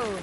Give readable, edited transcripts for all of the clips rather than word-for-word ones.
road.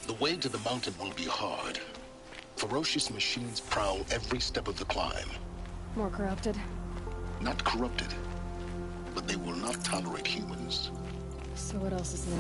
The way to the mountain will be hard. Ferocious machines prowl every step of the climb. More corrupted. Not corrupted, but they will not tolerate humans. So what else is new?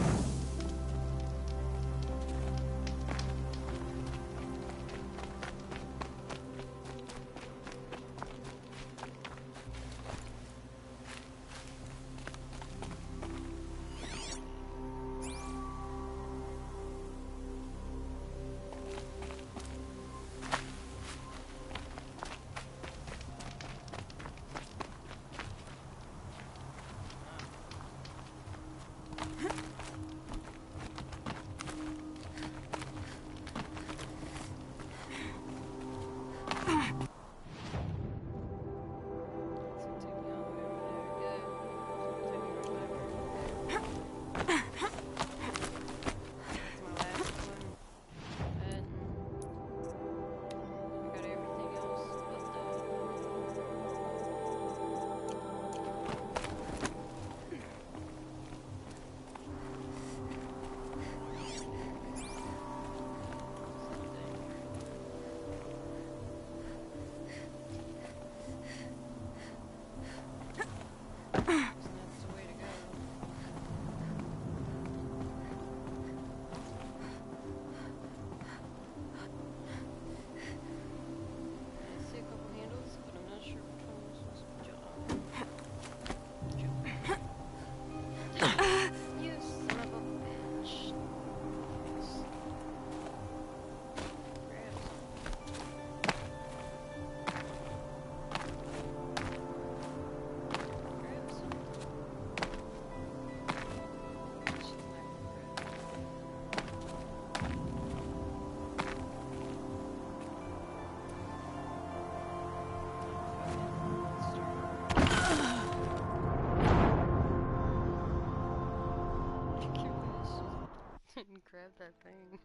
Grab that thing.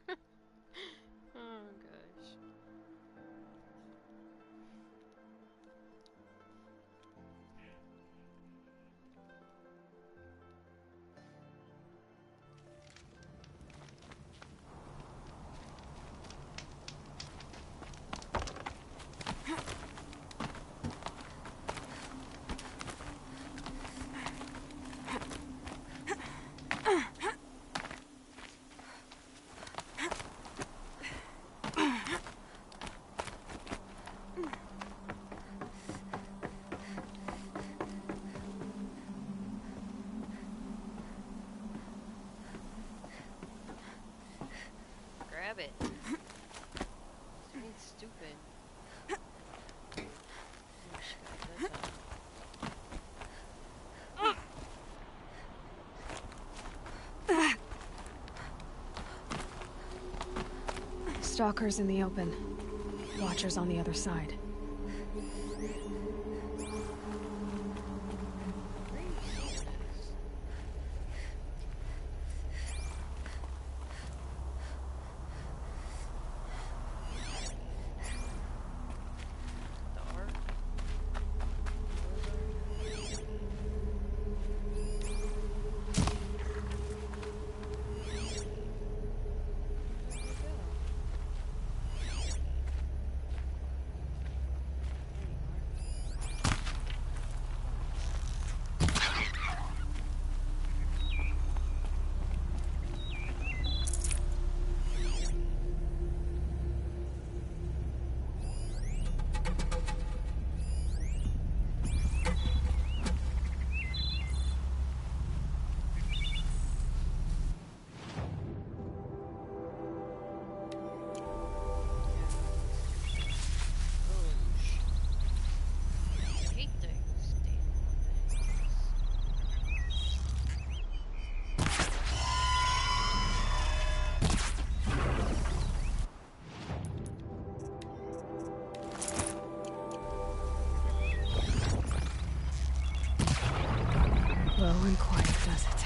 Oh gosh. Grab it. It's being stupid. Oh, she got that time. Stalkers in the open. Watchers on the other side. Low and quiet does it.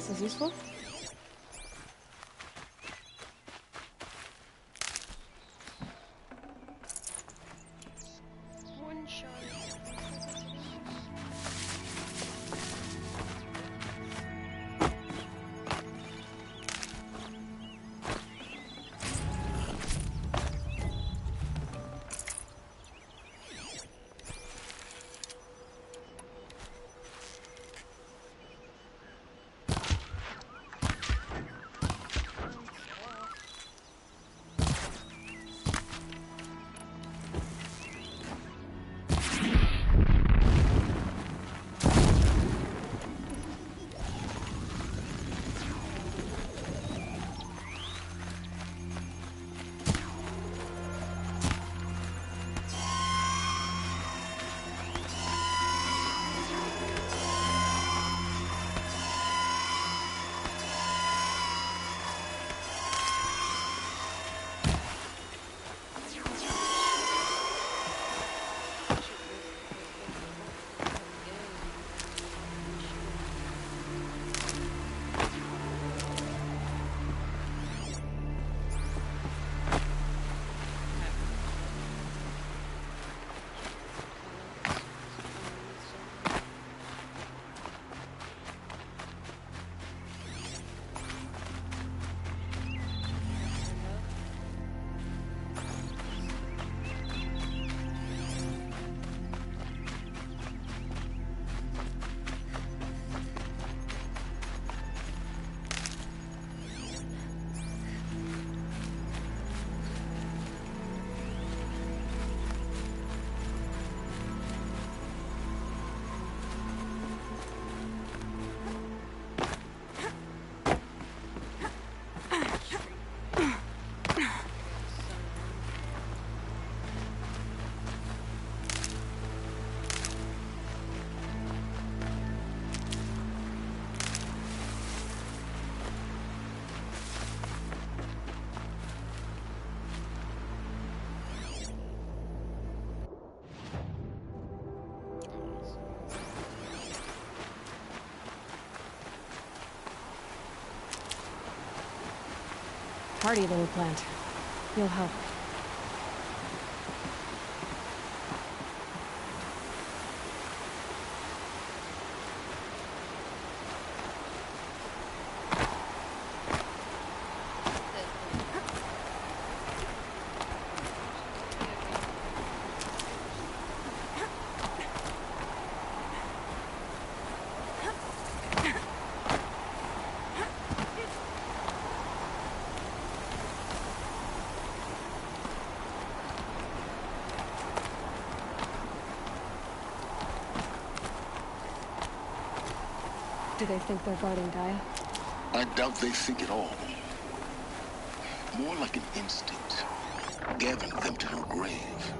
Is useful? One shot. Hardy little plant. You'll help. Do they think they're guarding Gaia? I doubt they think at all. More like an instinct, gathering them to her grave.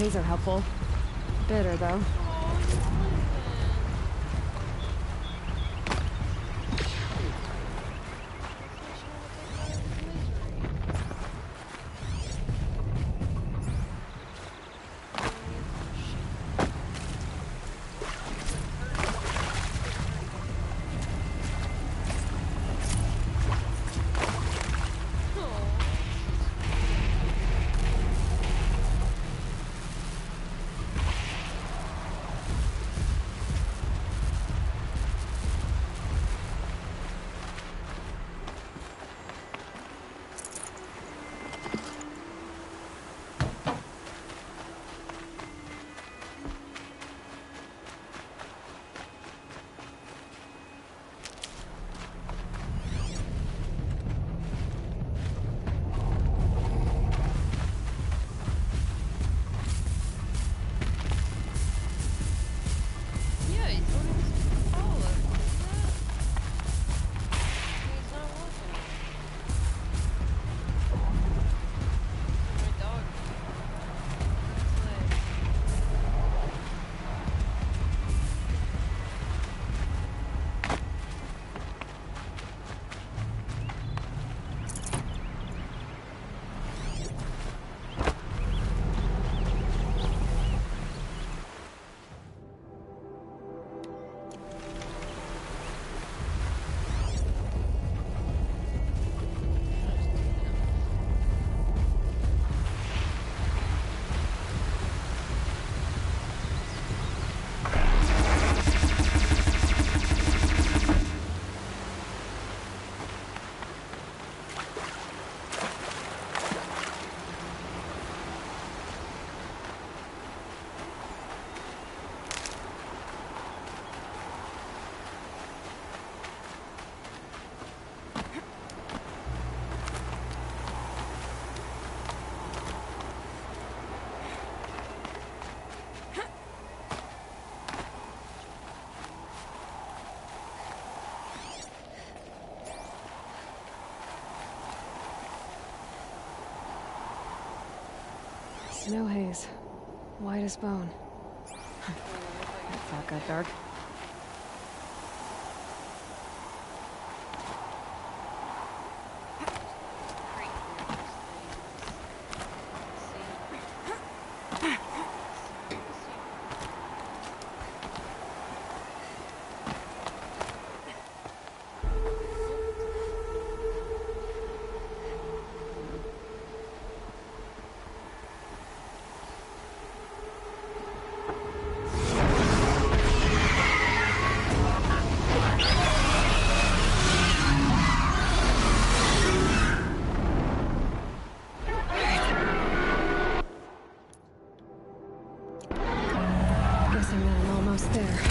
haze are helpful. Bitter, though. Snow haze. White as bone. That thought got dark. Guessing that I'm almost there.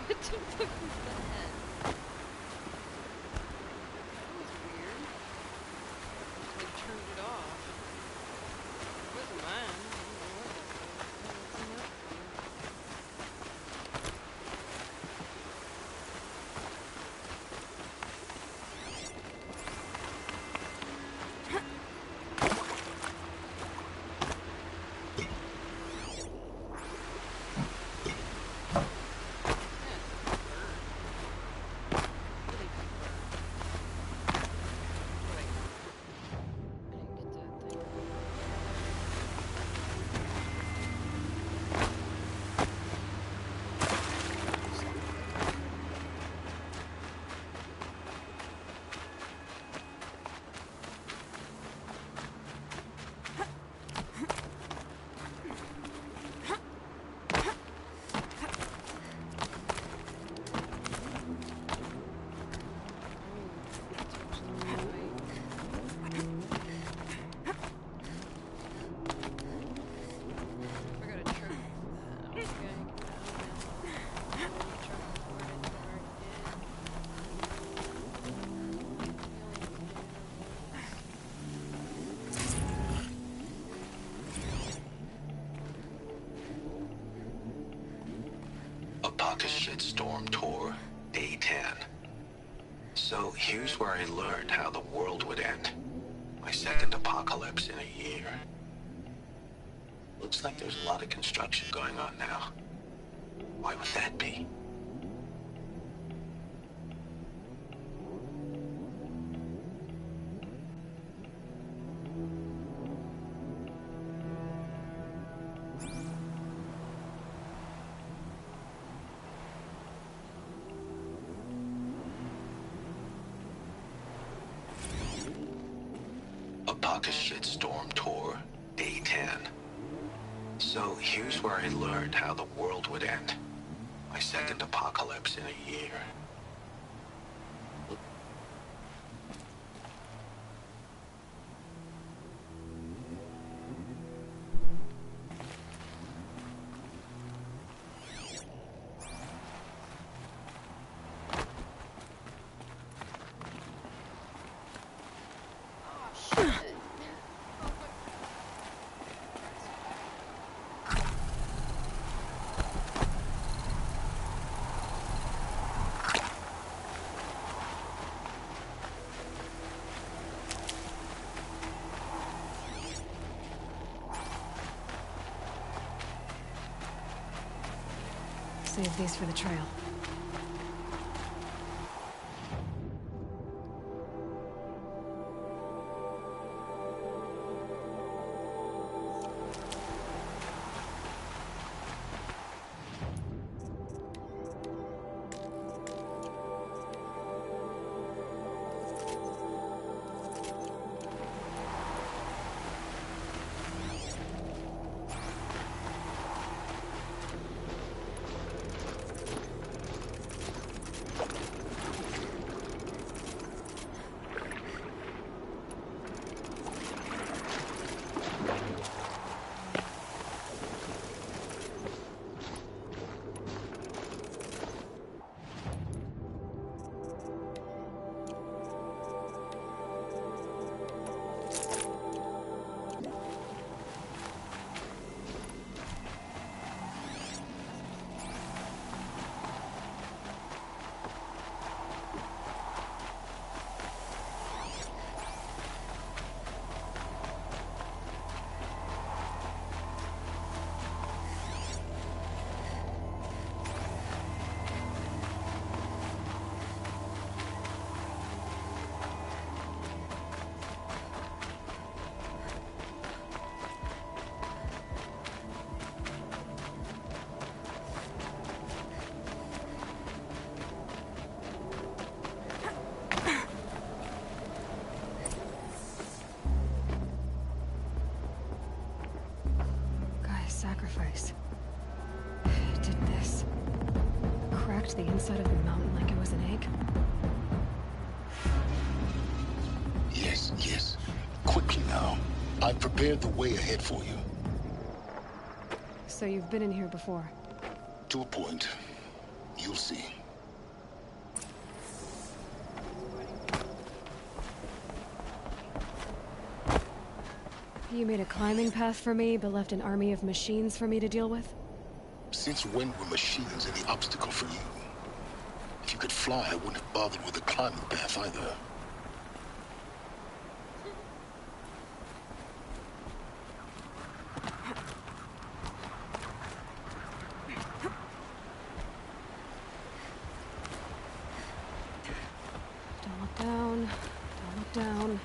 What the fuck was that? That was weird. Just like turned it off. It wasn't mine. I don't know what that was. I haven't seen that before. Apocalypse Shitstorm Tour, Day 10. So here's where I learned how the world would end. My second apocalypse in a year. Looks like there's a lot of construction going on now. Why would that be? Apocalypse Shitstorm Tour, Day 10. So here's where I learned how the world would end. My second apocalypse in a year. Save these for the trail. Sacrifice. It did this. Cracked the inside of the mountain like it was an egg. Yes, yes. Quickly now. I've prepared the way ahead for you. So you've been in here before? To a point. You'll see. You made a climbing path for me, but left an army of machines for me to deal with? Since when were machines any obstacle for you? If you could fly, I wouldn't have bothered with a climbing path either. Don't look down. Don't look down.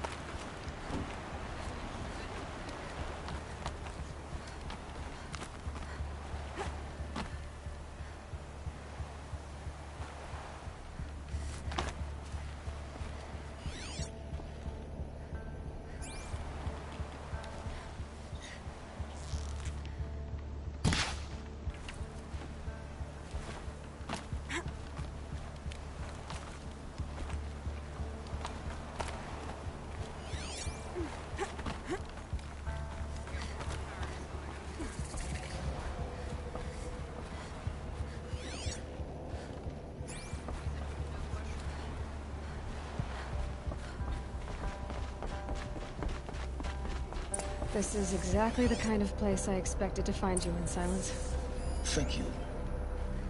This is exactly the kind of place I expected to find you in, Silence. Thank you.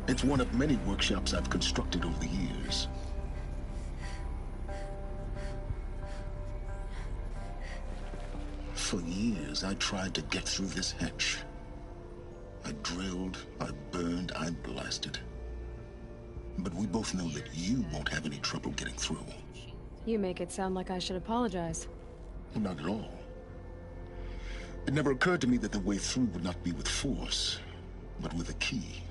It's one of many workshops I've constructed over the years. For years, I tried to get through this hatch. I drilled, I burned, I blasted. But we both know that you won't have any trouble getting through. You make it sound like I should apologize. Well, not at all. It never occurred to me that the way through would not be with force, but with a key.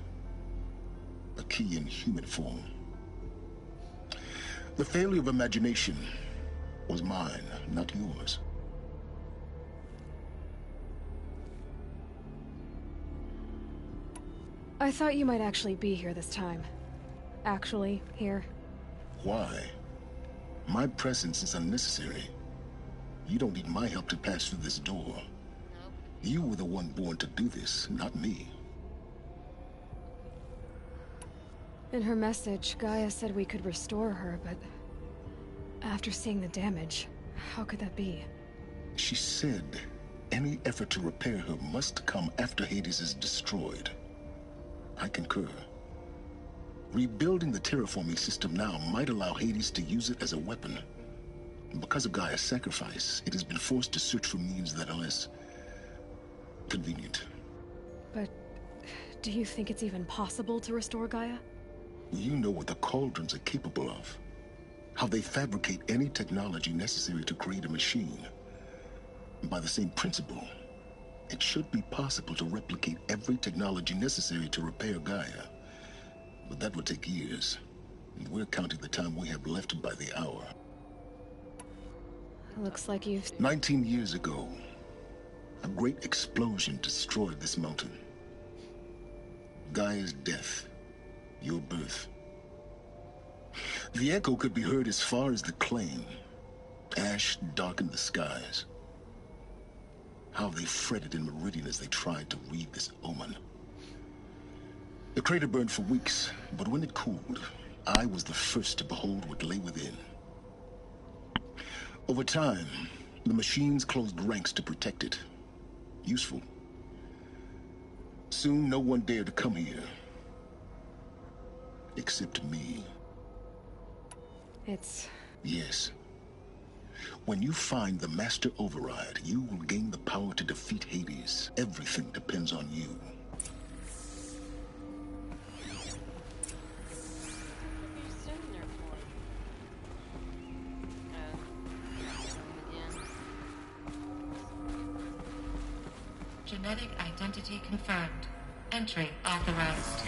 A key in human form. The failure of imagination was mine, not yours. I thought you might actually be here this time. Actually, here. Why? My presence is unnecessary. You don't need my help to pass through this door. You were the one born to do this, not me. In her message, Gaia said we could restore her, but... after seeing the damage, how could that be? She said any effort to repair her must come after Hades is destroyed. I concur. Rebuilding the terraforming system now might allow Hades to use it as a weapon. Because of Gaia's sacrifice, it has been forced to search for means that are less convenient. But... do you think it's even possible to restore Gaia? You know what the Cauldrons are capable of. How they fabricate any technology necessary to create a machine. By the same principle, it should be possible to replicate every technology necessary to repair Gaia. But that would take years. And we're counting the time we have left by the hour. Looks like you've... 19 years ago, a great explosion destroyed this mountain. Gaia's death. Your birth. The echo could be heard as far as the Claim. Ash darkened the skies. How they fretted in Meridian as they tried to read this omen. The crater burned for weeks, but when it cooled, I was the first to behold what lay within. Over time, the machines closed ranks to protect it. Useful. Soon, no one dared to come here. Except me. It's... Yes. When you find the Master Override, you will gain the power to defeat Hades. Everything depends on you. What are you sitting there for? Genetic identity confirmed. Entry authorized.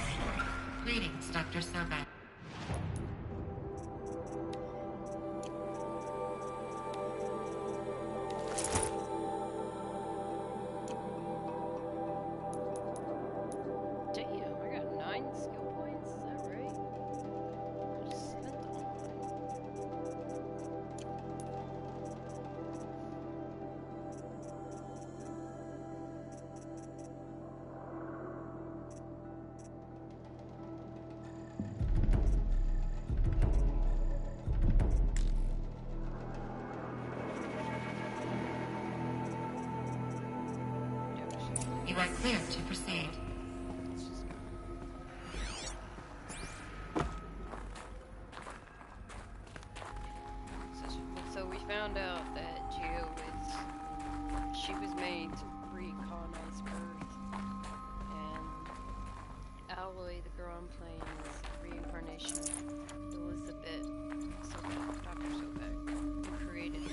Greetings, Dr. Sobat. Damn, I got 9 skill points, is that right? I just spent all mine. You are clear to proceed. So we found out that Geo she was made to recolonize Earth, and Alloy, the girl I'm playing, is reincarnation of Elizabeth Sobek, Dr. Sobek, who created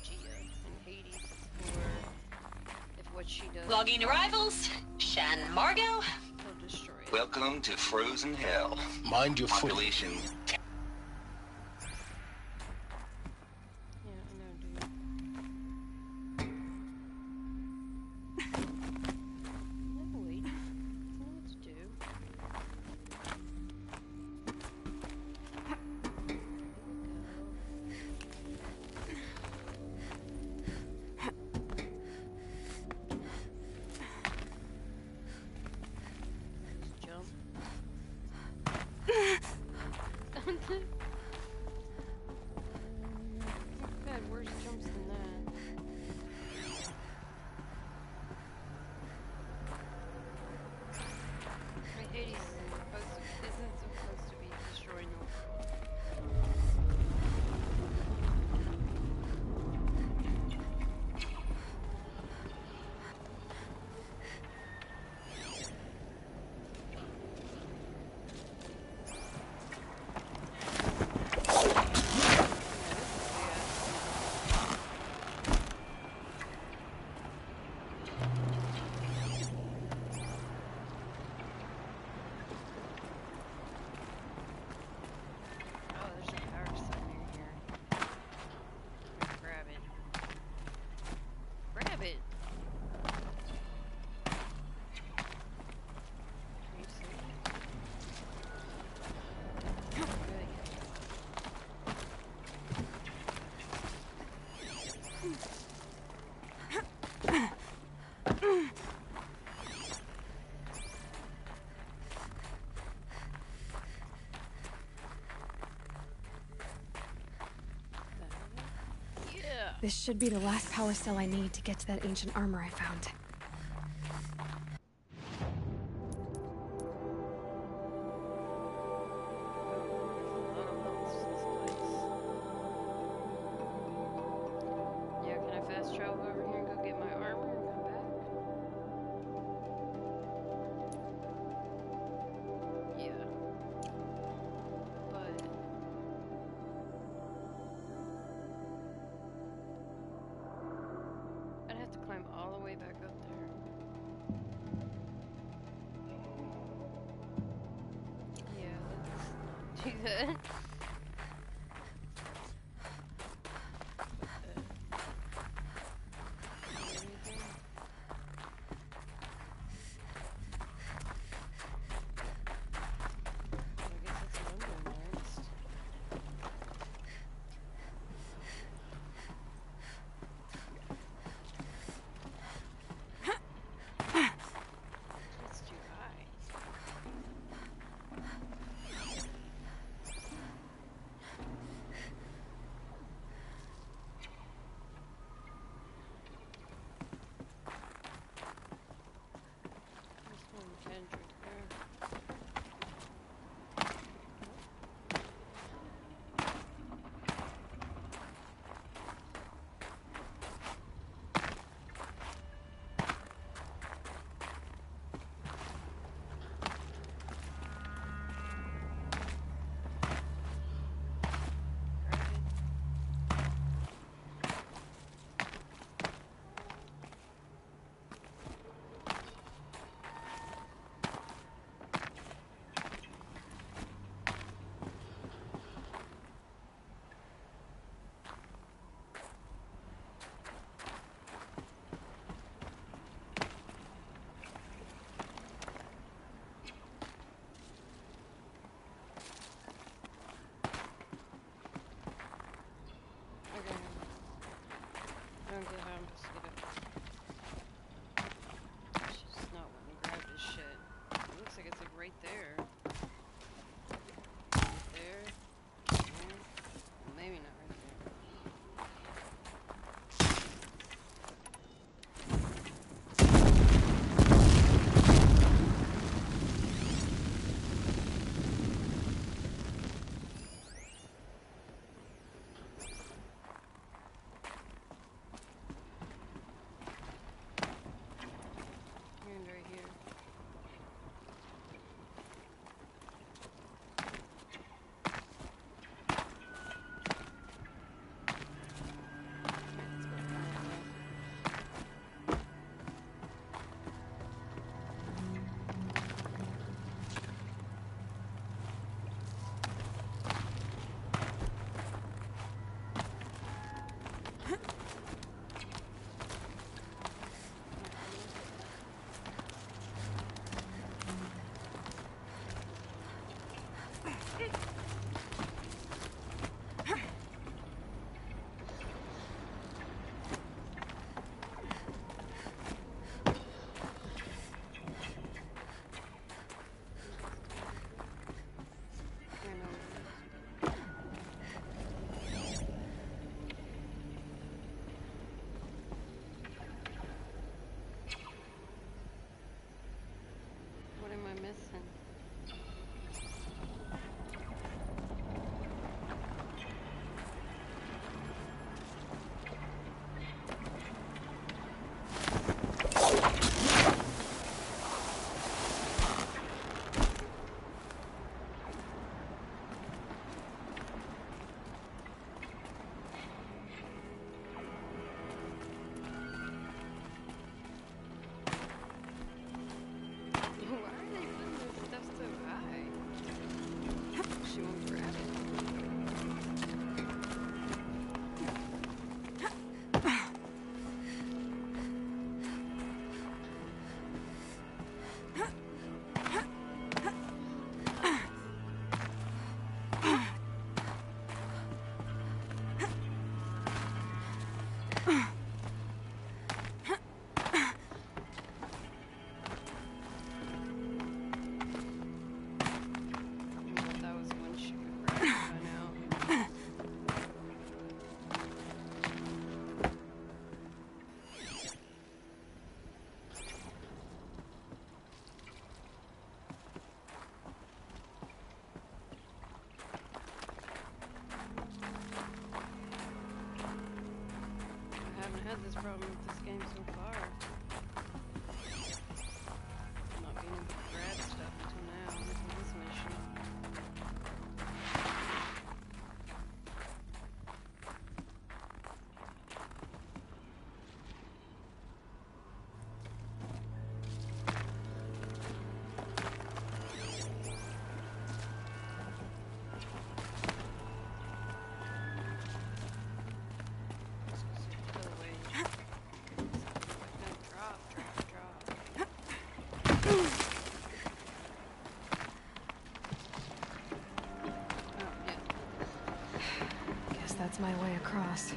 Geo and Hades for if what she does. Logging arrivals. Shan Margot. He'll destroy it. Welcome to Frozen Hell. Mind your footing. Population. Yeah, I know, dude. No, lady. I know what to do. Just jump. I've had worse jumps than that. I mean, Hades isn't supposed to be destroying the world. Oh, there's a power cell near here. Grab it. Grab it! Can you see? Really? Yeah! This should be the last power cell I need to get to that ancient armor I found. Yeah, can I fast travel over here and go get my armor and come back? Yeah. But I'd have to climb all the way back up there. Yeah, let's not do that. Anything? I guess that's what I'm doing next. It's too high. us.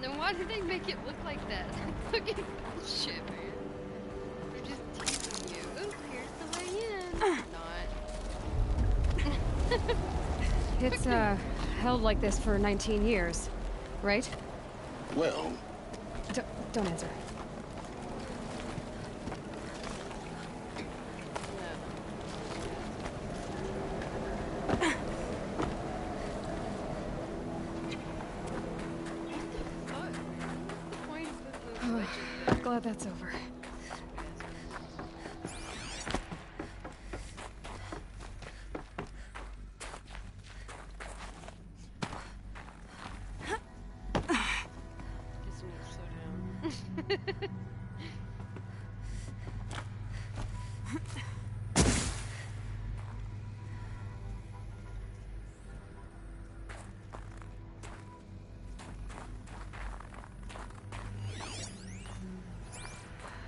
Then why did they make it look like that? Fucking shit, man. They're just teasing you. Ooh, here's the way in. Not. It's, held like this for 19 years, right? Well, Don't answer. Glad that's over. Guess we need to slow down.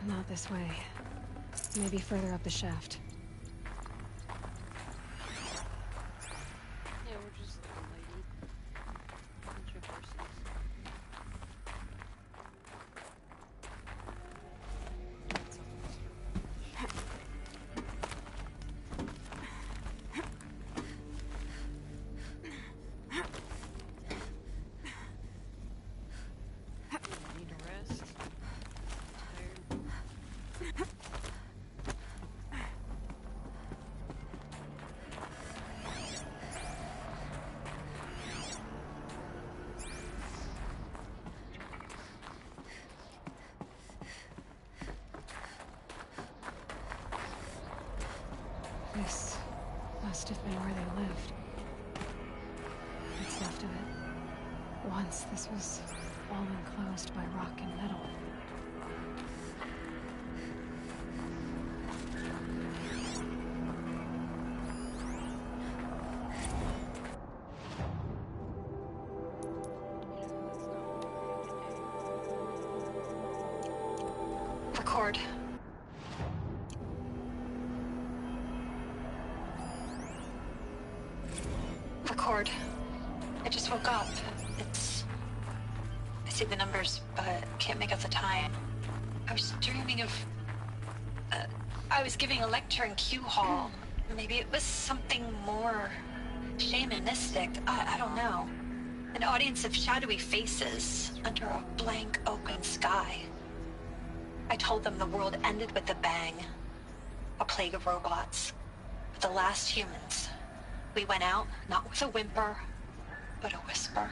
Not this way. Maybe further up the shaft. Yeah, we're just looking, lady. Bunch of horses. That's all. Need a rest. Tired. This must have been where they lived. What's left of it. Once this was all enclosed by rock and metal. Record. Record. I just woke up. I see the numbers, but can't make out the time. I was dreaming of... I was giving a lecture in Q Hall. Maybe it was something more shamanistic. I don't know. An audience of shadowy faces under a blank open sky. I told them the world ended with a bang. A plague of robots. The last humans. We went out, not with a whimper, but a whisper.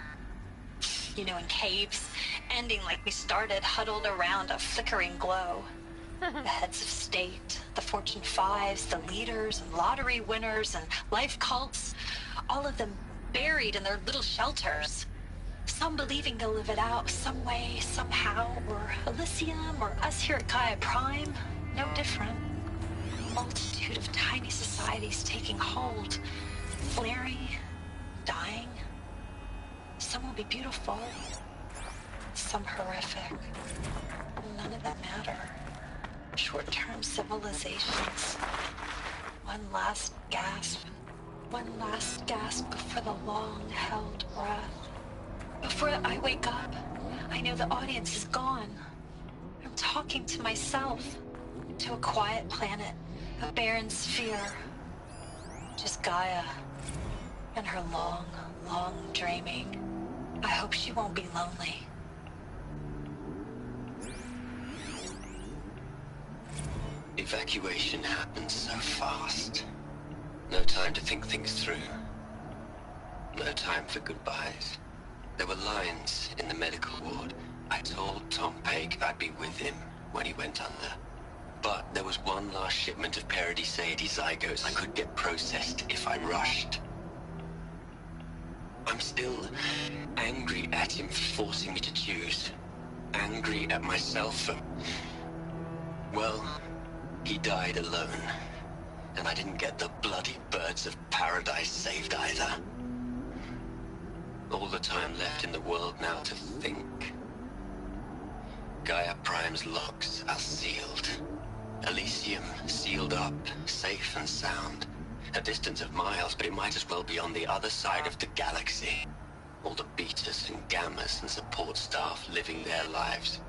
You know, in caves, ending like we started, huddled around a flickering glow. The heads of state, the Fortune 5s, the leaders and lottery winners and life cults, all of them buried in their little shelters. Some believing they'll live it out some way, somehow, or Elysium, or us here at Gaia Prime, no different. Multitude of tiny societies taking hold, flaring, dying. Some will be beautiful, some horrific. None of them matter. Short-term civilizations. One last gasp. One last gasp for the long-held breath. Before I wake up, I know the audience is gone. I'm talking to myself, to a quiet planet, a barren sphere. Just Gaia, and her long, long dreaming. I hope she won't be lonely. Evacuation happened so fast. No time to think things through. No time for goodbyes. There were lines in the medical ward. I told Tom Pake I'd be with him when he went under. But there was one last shipment of Paradis-Sade zygotes I could get processed if I rushed. I'm still angry at him for forcing me to choose. Angry at myself for... Well, he died alone. And I didn't get the bloody birds of paradise saved either. All the time left in the world now to think. Gaia Prime's locks are sealed. Elysium sealed up, safe and sound. A distance of miles, but it might as well be on the other side of the galaxy. All the betas and gammas and support staff living their lives.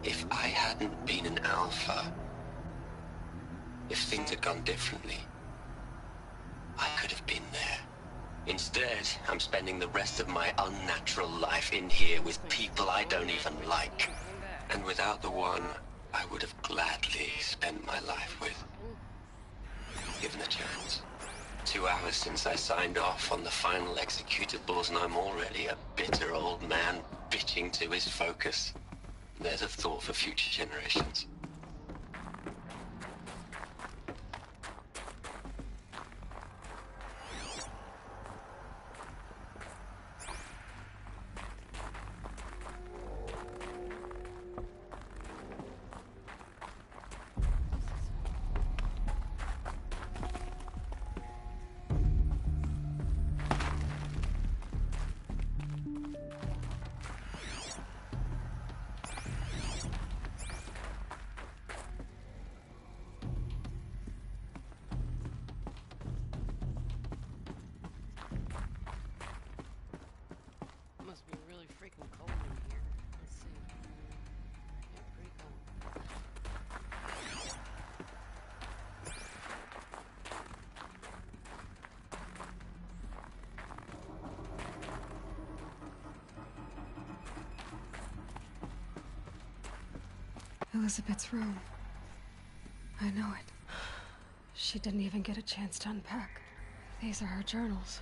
If I hadn't been an alpha, if things had gone differently, I could have been there. Instead, I'm spending the rest of my unnatural life in here with people I don't even like. And without the one I would have gladly spent my life with. Given the chance. 2 hours since I signed off on the final executables, and I'm already a bitter old man bitching to his focus. There's a thought for future generations. Must be really freaking cold in here. Let's see. Yeah, pretty cold. Elizabeth's room. I know it. She didn't even get a chance to unpack. These are her journals.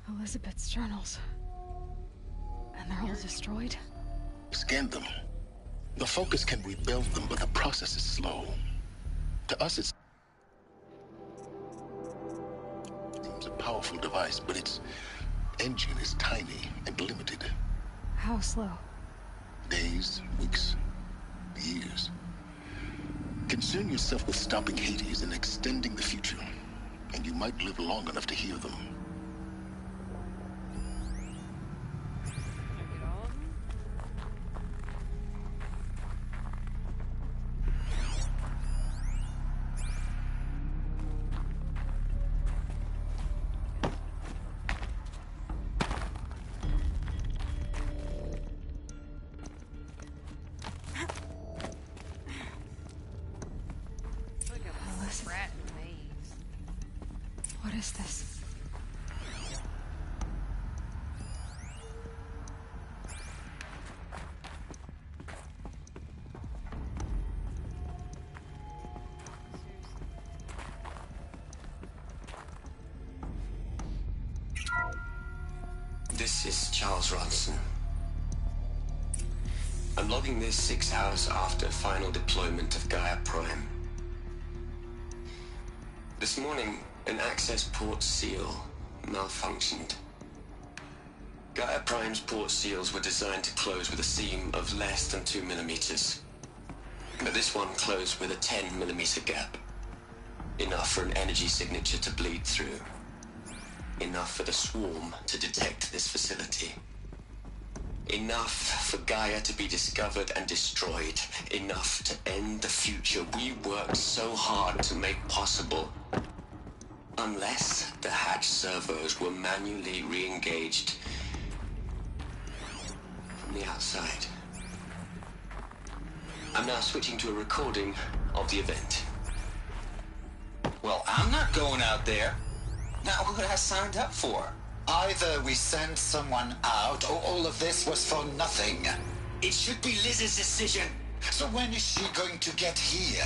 Elizabeth's journals. And they're all destroyed? Scan them. The Focus can rebuild them, but the process is slow. To us, it's a powerful device, but its engine is tiny and limited. How slow? Days, weeks, years. Concern yourself with stopping Hades and extending the future, and you might live long enough to hear them. What is this? This is Charles Ronson. I'm logging this 6 hours after final deployment of Gaia Prime. This morning, an access port seal malfunctioned. Gaia Prime's port seals were designed to close with a seam of less than 2 millimeters. But this one closed with a 10 millimeter gap. Enough for an energy signature to bleed through. Enough for the swarm to detect this facility. Enough for Gaia to be discovered and destroyed. Enough to end the future we worked so hard to make possible. Unless the hatch servos were manually re-engaged from the outside. I'm now switching to a recording of the event. Well, I'm not going out there. Now, what I signed up for? Either we send someone out, or all of this was for nothing. It should be Liz's decision. So when is she going to get here?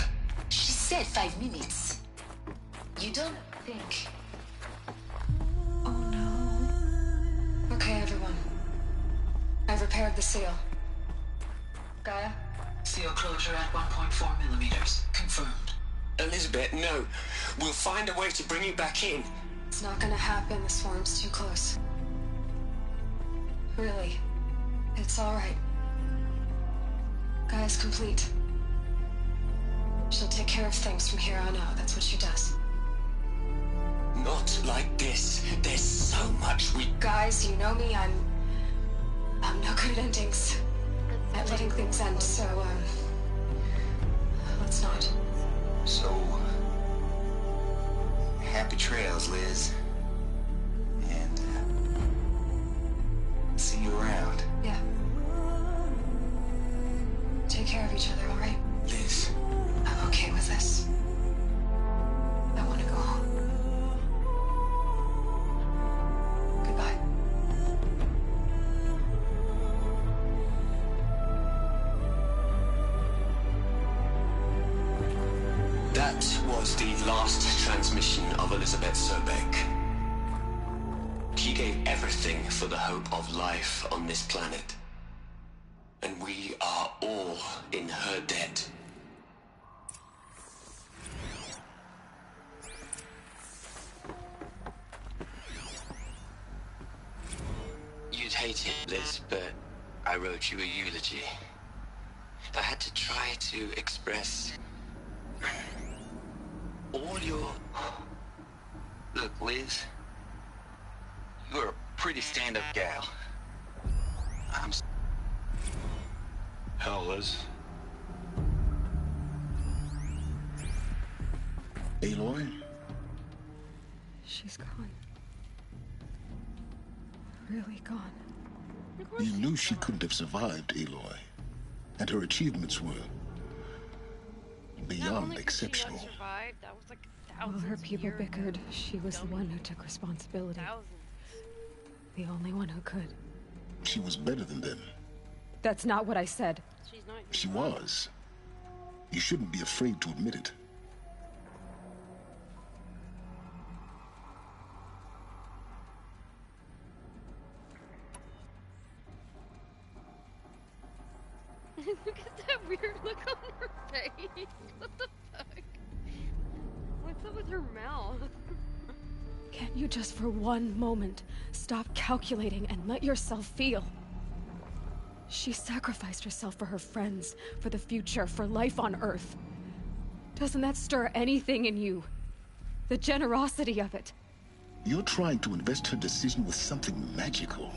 She said 5 minutes. You don't think... Oh no. Okay, everyone. I've repaired the seal. Gaia? Seal closure at 1.4 millimeters. Confirmed. Elizabeth, no. We'll find a way to bring you back in. It's not gonna happen. The swarm's too close. Really. It's alright. Gaia's complete. She'll take care of things from here on out. That's what she does. Not like this. There's so much we... Guys, you know me. I'm no good at endings. At letting things end, so, let's not. So... happy trails, Liz. And, take care of each other, all right? Liz. I'm okay with this. I want to go home. Goodbye. That was the last transmission of Elizabeth Sobeck. She gave everything for the hope of life on this planet. And we are all in her debt. You'd hate it, Liz, but I wrote you a eulogy. I had to try to express all your... Look, Liz, you're a pretty stand-up gal. Hell, Liz. Aloy? She's gone. Really gone. You knew she couldn't have survived, Aloy. And her achievements were beyond exceptional. Survived, that was like While her people bickered, she was the one who took responsibility. The only one who could. She was better than them. That's not what I said. She was. You shouldn't be afraid to admit it. Look at that weird look on her face. What the fuck? What's up with her mouth? Can't you just for one moment stop calculating and let yourself feel? She sacrificed herself for her friends, for the future, for life on Earth. Doesn't that stir anything in you? The generosity of it. You're trying to invest her decision with something magical.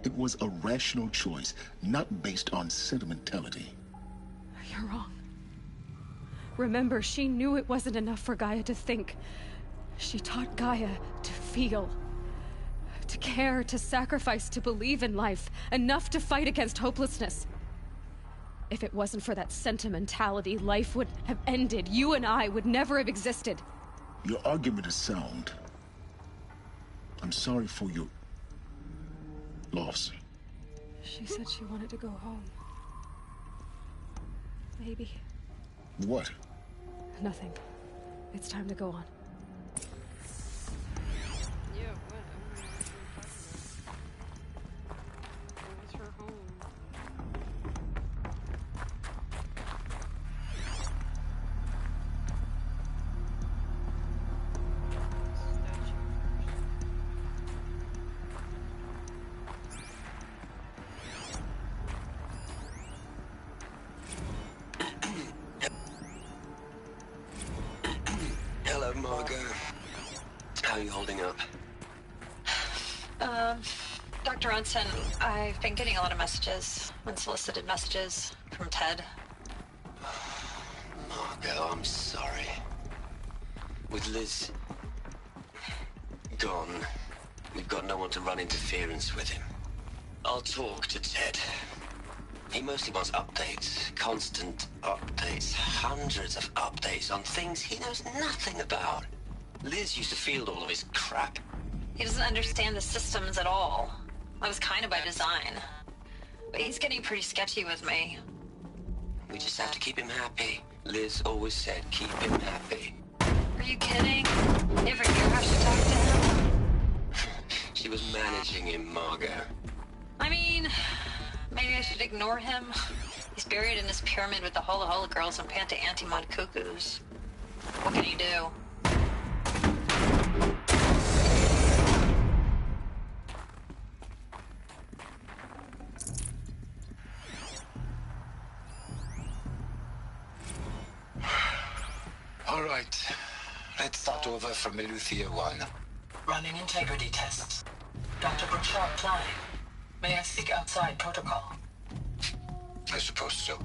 It was a rational choice, not based on sentimentality. You're wrong. Remember, she knew it wasn't enough for Gaia to think. She taught Gaia to feel. To care, to sacrifice, to believe in life. Enough to fight against hopelessness. If it wasn't for that sentimentality, life would have ended. You and I would never have existed. Your argument is sound. I'm sorry for your loss. She said she wanted to go home. Maybe. What? Nothing. It's time to go on. Yeah, what? What was her home? Hello, Margot. How are you holding up? Dr. Ronson, I've been getting a lot of messages, unsolicited messages from Ted. Margot, I'm sorry. With Liz gone, we've got no one to run interference with him. I'll talk to Ted. He mostly wants updates, constant updates, hundreds of updates on things he knows nothing about. Liz used to field all of his crap. He doesn't understand the systems at all. That was kind of by design. But he's getting pretty sketchy with me. We just have to keep him happy. Liz always said keep him happy. Are you kidding? You ever hear how she talked to him? She was managing him, Margot. I mean, maybe I should ignore him. He's buried in his pyramid with the Hola Hola girls and Panta Antimod cuckoos. What can he do? All right. Let's start over from Eleuthia 1. Running integrity tests. Dr. Bouchard Klein. May I speak outside protocol? I suppose so.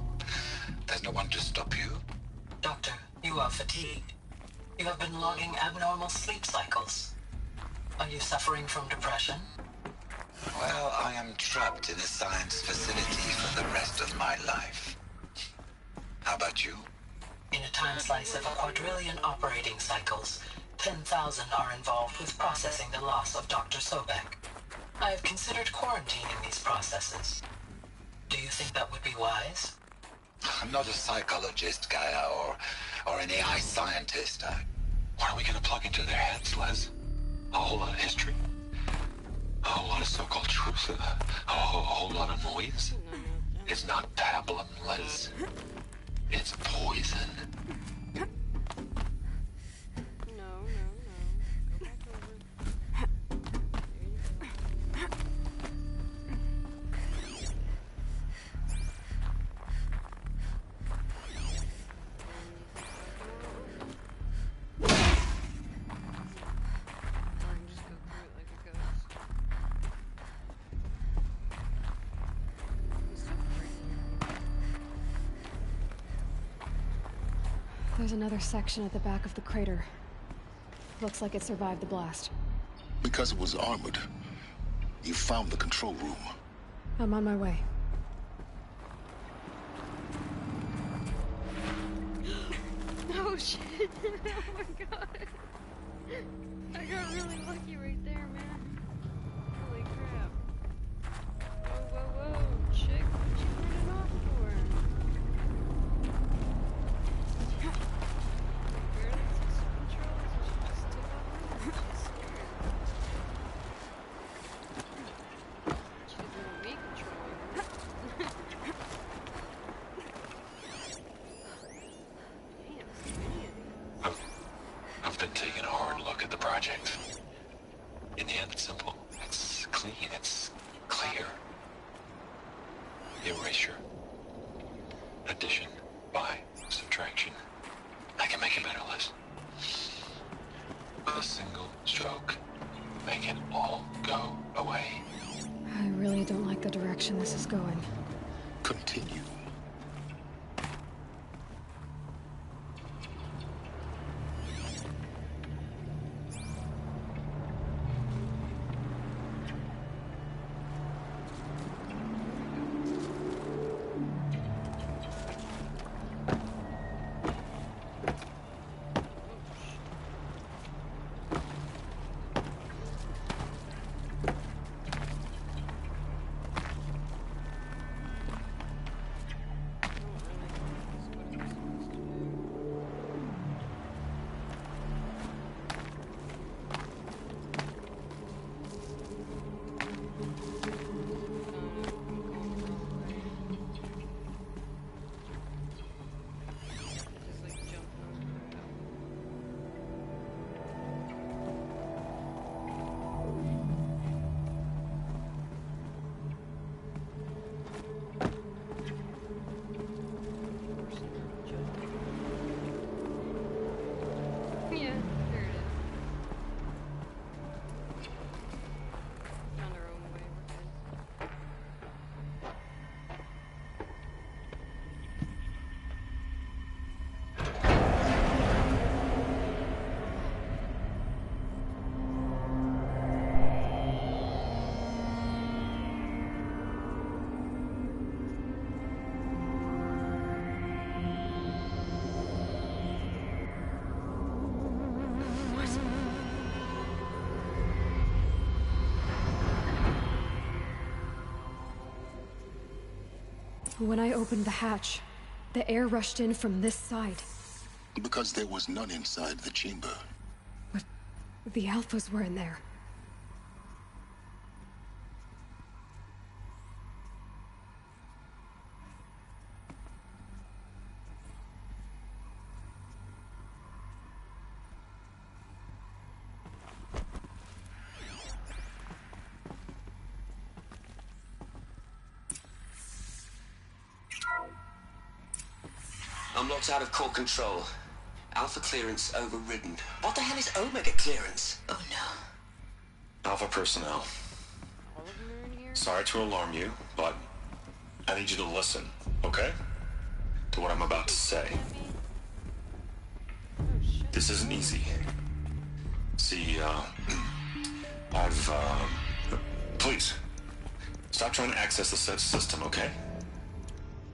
There's no one to stop you. Doctor, you are fatigued. You have been logging abnormal sleep cycles. Are you suffering from depression? Well, I am trapped in a science facility for the rest of my life. about you? In a time slice of a quadrillion operating cycles, 10,000 are involved with processing the loss of Dr. Sobek. I have considered quarantining these processes. Do you think that would be wise? I'm not a psychologist, Gaia, or an AI scientist. What are we gonna plug into their heads, Les? A whole lot of history? A whole lot of so-called truth? A whole lot of noise? It's not pablum, Les. It's poison. No. Go back over. There you go. There's another section at the back of the crater. Looks like it survived the blast. Because it was armored, you found the control room. I'm on my way. Oh shit! Oh my god! I got really lucky right there, man. Holy crap. Whoa, chick, what you running off for? Barely took some controls and she just took off. She's scared. She doesn't want me controlling her. I've been taking a hard look at the project. In the end, it's simple. It's clean. It's clear. Erasure. Addition. By. Subtraction. I can make it better, Liz. A single stroke. Make it all go away. I really don't like the direction this is going. Continue. When I opened the hatch, the air rushed in from this side. Because there was none inside the chamber. But the Alphas were in there. I'm locked out of core control. Alpha clearance overridden. What the hell is Omega clearance? Oh no. Alpha personnel. Sorry to alarm you, but I need you to listen, okay? To what I'm about to say. This isn't easy. See, please, stop trying to access the system, okay?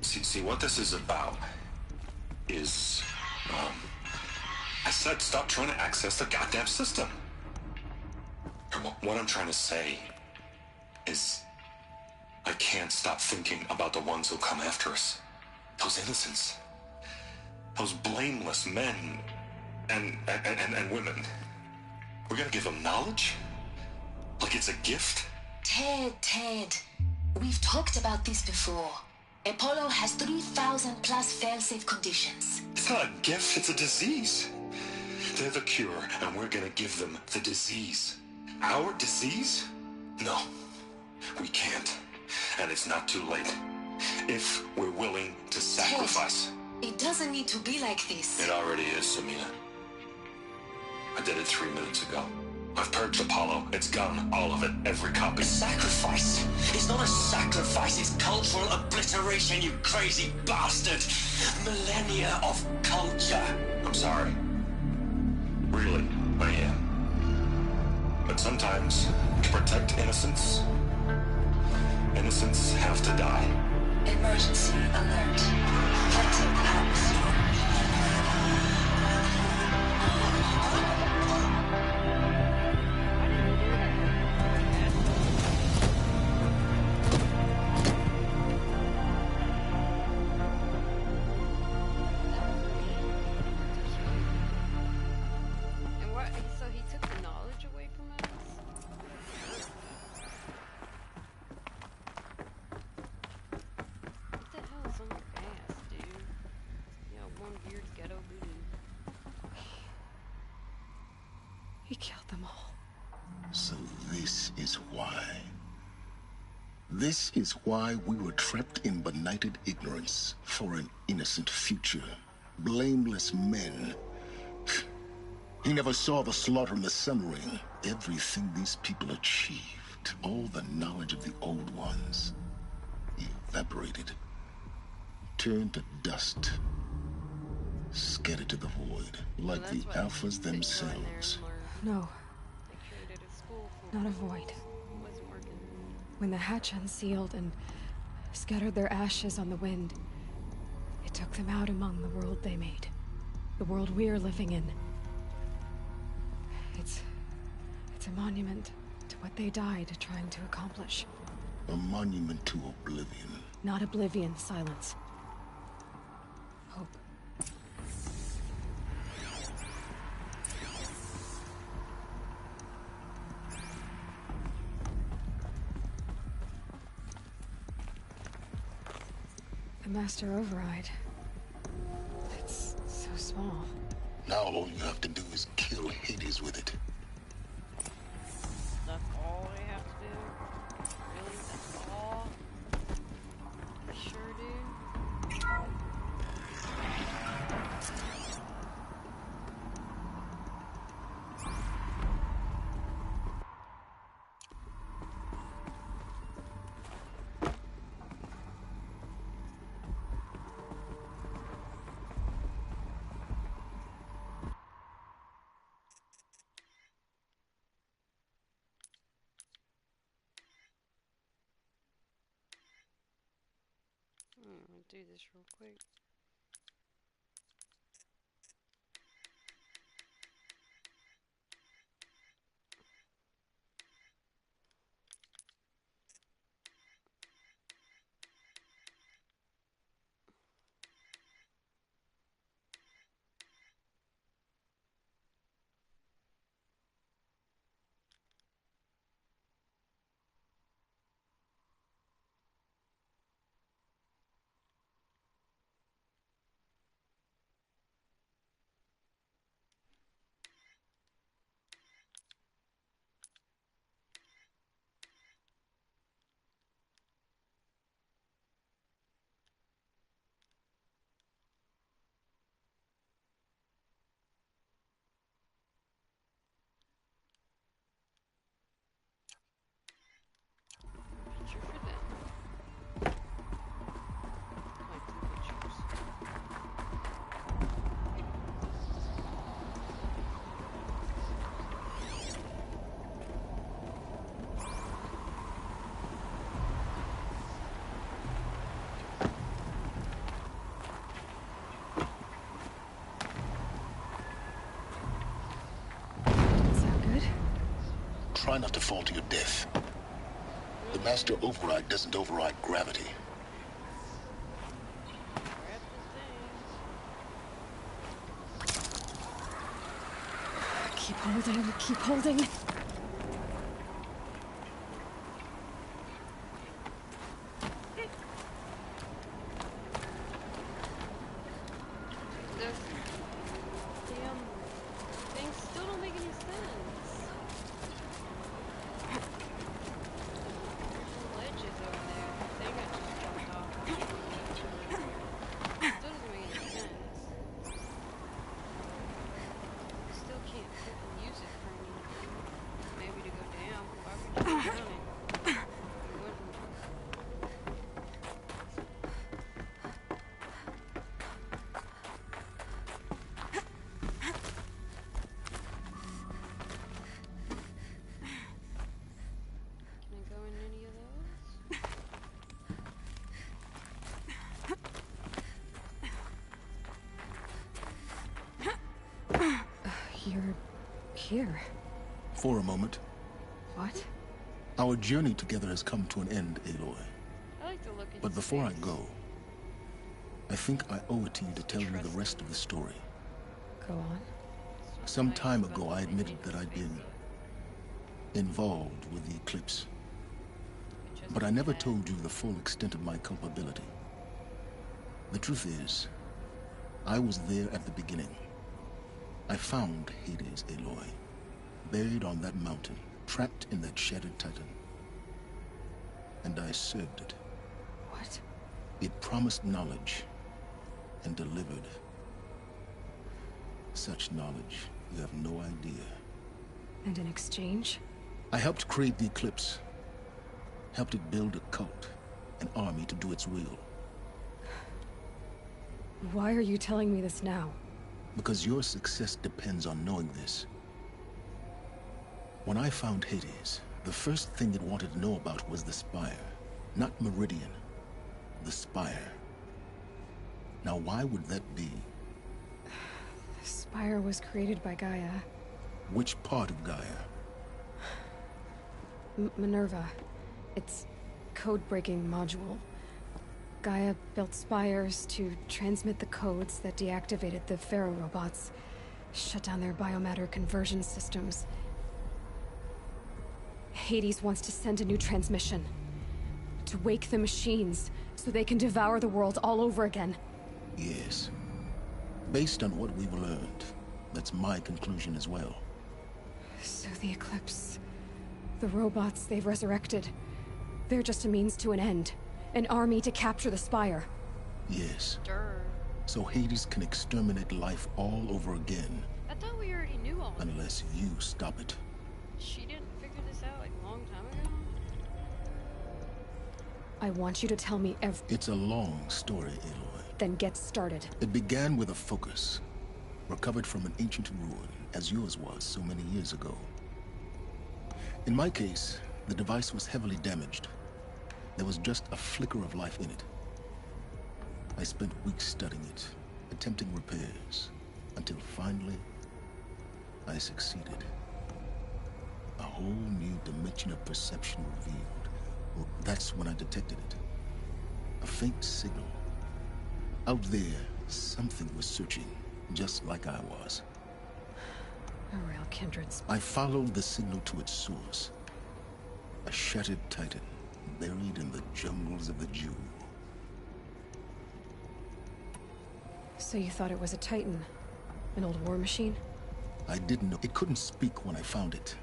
See what this is about is, I said stop trying to access the goddamn system. What I'm trying to say is I can't stop thinking about the ones who come after us. Those innocents. Those blameless men and women. We're gonna give them knowledge? Like it's a gift? Ted. We've talked about this before. Apollo has 3,000 plus fail-safe conditions. It's not a gift, it's a disease. They're the cure, and we're gonna give them the disease. Our disease? No, we can't. And it's not too late. If we're willing to sacrifice. Ted, it doesn't need to be like this. It already is, Samina. I did it 3 minutes ago. I've purged Apollo. It's gone. All of it. Every copy. Sacrifice? It's not a sacrifice, it's cultural obliteration, you crazy bastard! Millennia of culture! I'm sorry. Really, I am. But sometimes, to protect innocence, innocents have to die. Emergency alert. Detected atmosphere. So he took the knowledge away from us? What the hell is on your ass, dude? You know, one weird ghetto voodoo. He killed them all. So this is why. This is why we were trapped in benighted ignorance for an innocent future. Blameless men. He never saw the slaughter in the Sun Ring. Everything these people achieved, all the knowledge of the old ones, evaporated, turned to dust, scattered to the void, like the Alphas themselves. No, They created a school for not a void. It wasn't working. When the hatch unsealed and scattered their ashes on the wind, it took them out among the world they made. The world we're living in. It's a monument to what they died trying to accomplish. A monument to oblivion. Not oblivion, silence. Hope. The Master Override. It's so small. Now all you have to do is kill Hades with it. That's all they have to do? Really? That's all? You sure, dude? I'll do this real quick. try not to fall to your death. The Master Override doesn't override gravity. Keep holding, keep holding. You're here. For a moment. What? Our journey together has come to an end, Aloy. I like to look at But before I go, I think I owe it to you to tell you the rest of the story. Go on. Some time ago, I admitted that I'd been involved with the Eclipse. But I never told you the full extent of my culpability. The truth is, I was there at the beginning. I found Hades, Aloy, buried on that mountain, trapped in that shattered titan. And I served it. What? It promised knowledge and delivered. Such knowledge, you have no idea. And in exchange? I helped create the Eclipse. Helped it build a cult, an army to do its will. Why are you telling me this now? Because your success depends on knowing this. When I found Hades, the first thing it wanted to know about was the Spire. Not Meridian. The Spire. Now why would that be? The Spire was created by Gaia. Which part of Gaia? Minerva. It's code-breaking module. Gaia built spires to transmit the codes that deactivated the Pharaoh robots, shut down their biomatter conversion systems. Hades wants to send a new transmission. To wake the machines, so they can devour the world all over again. Yes. Based on what we've learned, that's my conclusion as well. So the Eclipse... the robots they've resurrected... they're just a means to an end. An army to capture the Spire. Yes. Durr. So Hades can exterminate life all over again. I thought we already knew all this. Unless you stop it. She didn't figure this out like a long time ago? I want you to tell me It's a long story, Aloy. Then get started. It began with a focus. Recovered from an ancient ruin, as yours was so many years ago. In my case, the device was heavily damaged. There was just a flicker of life in it. I spent weeks studying it, attempting repairs, until finally, I succeeded. A whole new dimension of perception revealed. Well, that's when I detected it. A faint signal. Out there, something was searching, just like I was. A real kindred spirit. I followed the signal to its source. A shattered titan, buried in the jungles of the Jew. So you thought it was a Titan? An old war machine? I didn't know. It couldn't speak when I found it.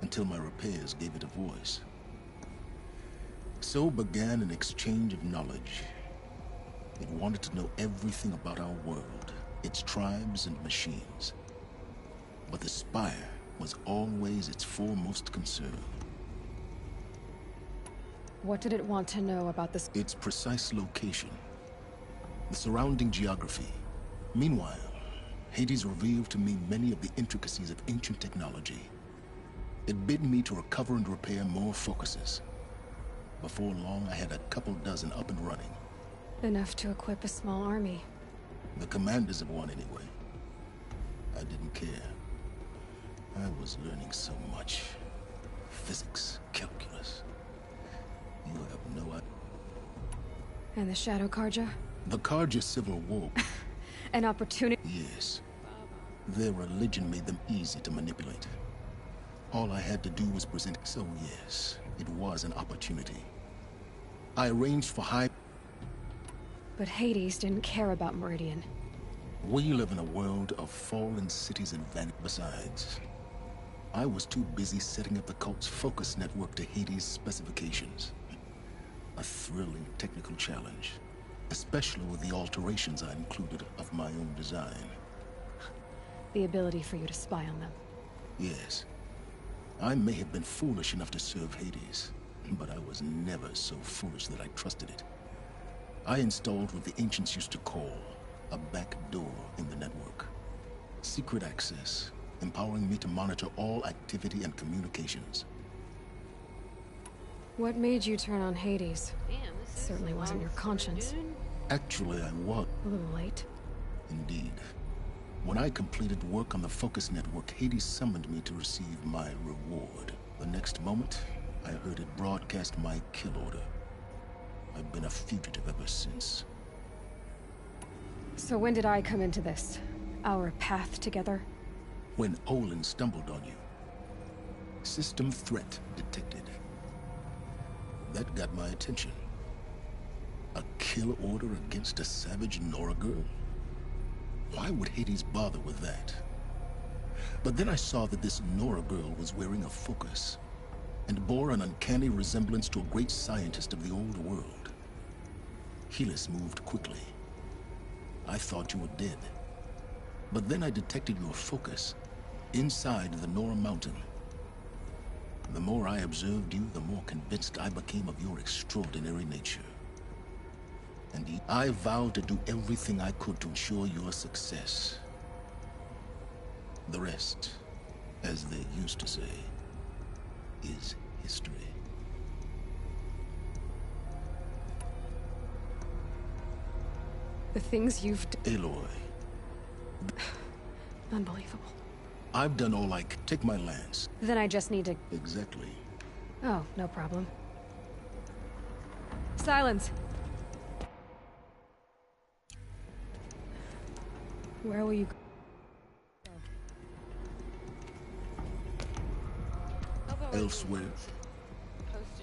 Until my repairs gave it a voice. So began an exchange of knowledge. It wanted to know everything about our world, its tribes and machines. But the Spire was always its foremost concern. What did it want to know about this? Its precise location. The surrounding geography. Meanwhile, Hades revealed to me many of the intricacies of ancient technology. It bid me to recover and repair more focuses. Before long, I had a couple dozen up and running. Enough to equip a small army. The commanders of one, anyway. I didn't care. I was learning so much. physics, calculus. You have no idea. And the Shadow Carja? The Carja Civil War. An opportunity? Yes. Their religion made them easy to manipulate. All I had to do was present. So yes, it was an opportunity. I arranged for high... But Hades didn't care about Meridian. We live in a world of fallen cities and vanished. Besides, I was too busy setting up the cult's focus network to Hades' specifications. A thrilling technical challenge, especially with the alterations I included of my own design. The ability for you to spy on them. Yes. I may have been foolish enough to serve Hades, but I was never so foolish that I trusted it. I installed what the ancients used to call a back door in the network. Secret access, empowering me to monitor all activity and communications. What made you turn on Hades? Damn, this Certainly wasn't your conscience. Actually, I was. A little late. Indeed. When I completed work on the Focus Network, Hades summoned me to receive my reward. The next moment, I heard it broadcast my kill order. I've been a fugitive ever since. So when did I come into this? Our path together? When Olin stumbled on you. System threat detected. That got my attention. A kill order against a savage Nora girl? Why would Hades bother with that? But then I saw that this Nora girl was wearing a focus, and bore an uncanny resemblance to a great scientist of the old world. Helis moved quickly. I thought you were dead. But then I detected your focus inside the Nora Mountain. The more I observed you, the more convinced I became of your extraordinary nature. And I vowed to do everything I could to ensure your success. The rest, as they used to say, is history. The things you've Aloy. Unbelievable. I've done all I can. Take my lance. Then I just need to... Exactly. Oh, no problem. Silence! Where will you go? Elsewhere.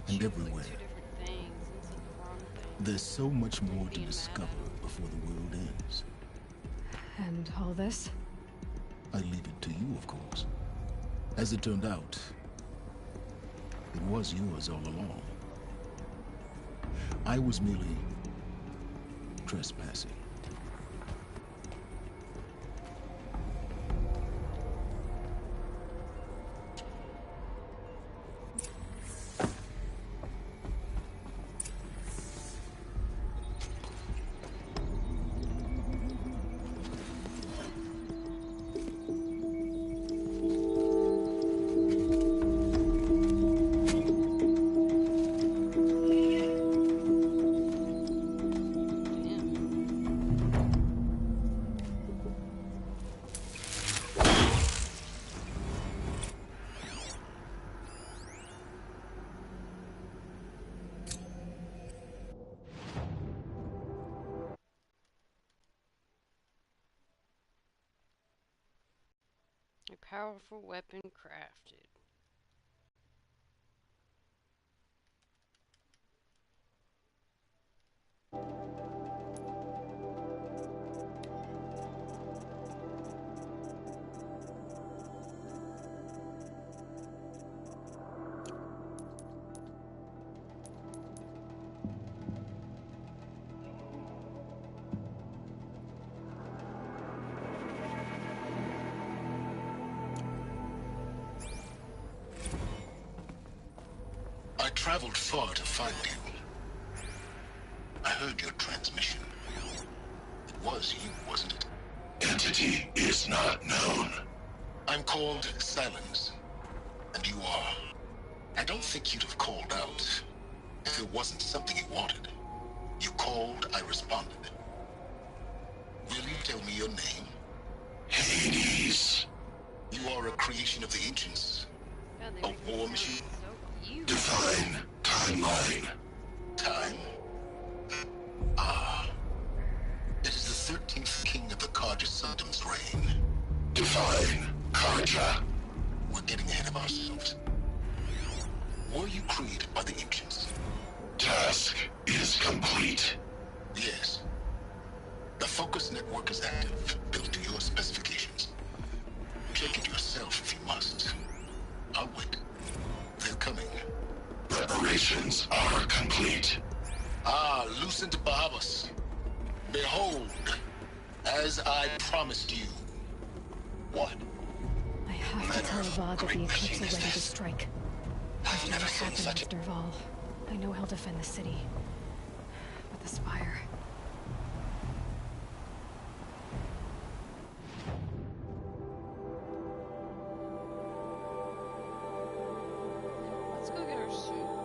And everywhere. There's so much more to discover before the world ends. And all this? I leave it to you, of course. As it turned out, it was yours all along. I was merely trespassing. A powerful weapon crafted. I traveled far to find you. I heard your transmission. It was you, wasn't it? Entity is not known. I'm called Silence, and you are. I don't think you'd have called out if it wasn't something you wanted. You called, I responded. Will you tell me your name? Hades. You are a creation of the ancients. A war machine? Define timeline. Time. It is the 13th king of the Carja Sanctum's reign. Define Carja. We're getting ahead of ourselves. Were you created by the ancients? Task is complete. Yes. The focus network is active, built to your specifications. Check it yourself if you must. I'll wait. They're coming. Preparations are complete. Lucent Bahavas. Behold, as I promised you. What? I have to tell Avad that the Eclipse are ready to strike. I've never seen Happen such a... after Val. I know he'll defend the city. But the Spire... Let's go get our suit.